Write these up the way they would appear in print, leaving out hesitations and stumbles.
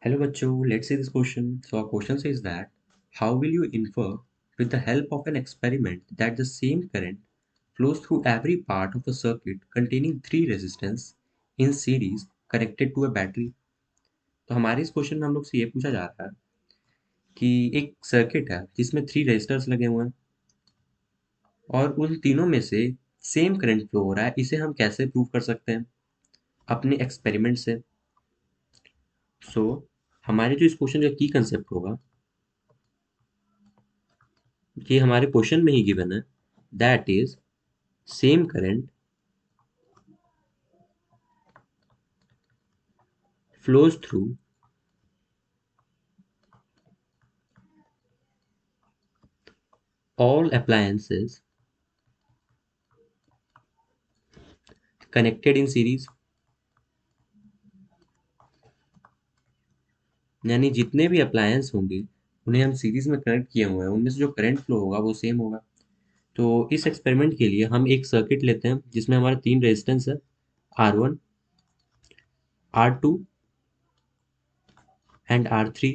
Hello bachcho, let's see this question. So our question says that how will you infer with the help of an experiment that the same current flows through every part of a circuit containing three resistance in series connected to a battery? तो हमारे इस question में हम लोग से ये पूछा जा रहा है कि एक सर्किट है जिसमें थ्री रेजिस्टर्स लगे हुए हैं और उन तीनों में से सेम करंट फ्लो हो रहा है। इसे हम कैसे प्रूव कर सकते हैं अपने एक्सपेरिमेंट से? सो हमारे जो इस क्वेश्चन का की कंसेप्ट होगा कि हमारे क्वेश्चन में ही गिवन है, that is same current flows through all appliances connected in series। यानी जितने भी अप्लायंस होंगे उन्हें हम सीरीज में कनेक्ट किए हुए हैं, उनमें से जो करंट फ्लो होगा वो सेम होगा। तो इस एक्सपेरिमेंट के लिए हम एक सर्किट लेते हैं जिसमें हमारा तीन रेजिस्टेंस है, R1, R2 एंड R3,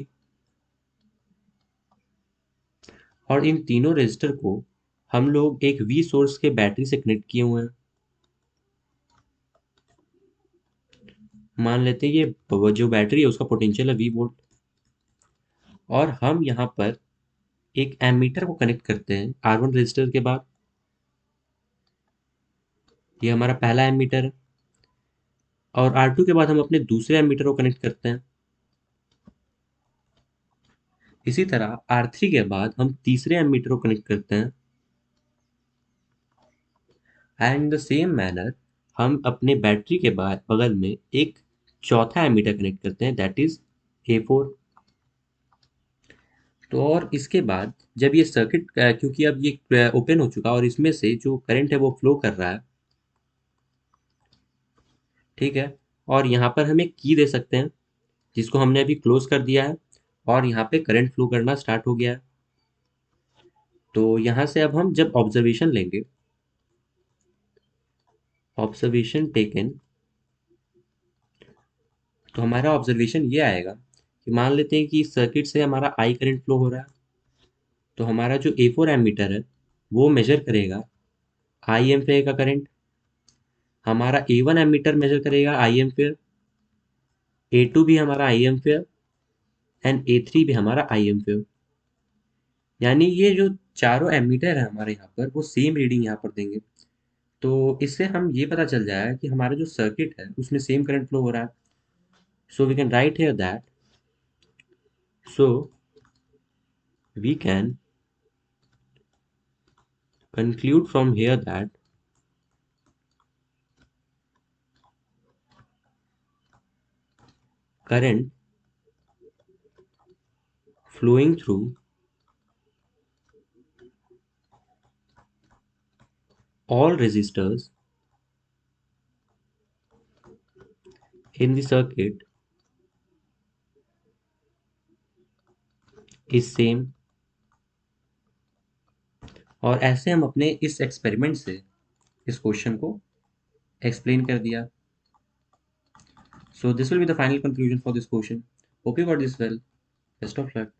और इन तीनों रेजिस्टर को हम लोग एक V सोर्स के बैटरी से कनेक्ट किए हुए हैं। मान लेते हैं ये जो बैटरी है उसका पोटेंशियल है V वोल्ट, और हम यहाँ पर एक एमीटर को कनेक्ट करते हैं R1 रेजिस्टर के बाद। ये हमारा पहला एमीटर है, और R2 के बाद हम अपने दूसरे एमीटर को कनेक्ट करते हैं। इसी तरह R3 के बाद हम तीसरे एमीटर को कनेक्ट करते हैं, and in the same manner हम अपने बैटरी के बाद बगल में एक चौथा एमीटर कनेक्ट करते हैं, दैट इज A4। तो और इसके बाद जब ये सर्किट क्योंकि अब ये ओपन हो चुका और इसमें से जो करंट है वो फ्लो कर रहा है, ठीक है। और यहाँ पर हम एक की दे सकते हैं जिसको हमने अभी क्लोज कर दिया है, और यहाँ पे करंट फ्लो करना स्टार्ट हो गया है। तो यहाँ से अब हम जब ऑब्जर्वेशन लेंगे, ऑब्जर्वेशन टेकन, तो हमारा ऑब्जर्वेशन ये आएगा कि मान लेते हैं कि इस सर्किट से हमारा आई करंट फ्लो हो रहा है। तो हमारा जो A4 एमीटर है वो मेजर करेगा आई एम्पेयर का करंट, हमारा A1 एमीटर मेजर करेगा आई एम्पेयर, A2 भी हमारा आई एम्पेयर, एंड A3 भी हमारा आई एम्पेयर। यानी ये जो चारों एमीटर है हमारे यहाँ पर वो सेम रीडिंग यहाँ पर देंगे। तो इससे हम ये पता चल जाएगा कि हमारा जो सर्किट है उसमें सेम करंट फ्लो हो रहा है। So we can write here that, so we can conclude from here that current flowing through all resistors in the circuit is same। और ऐसे हम अपने इस एक्सपेरिमेंट से इस क्वेश्चन को एक्सप्लेन कर दिया। So this will be the final conclusion for this question. Hope you got this well. Best of luck.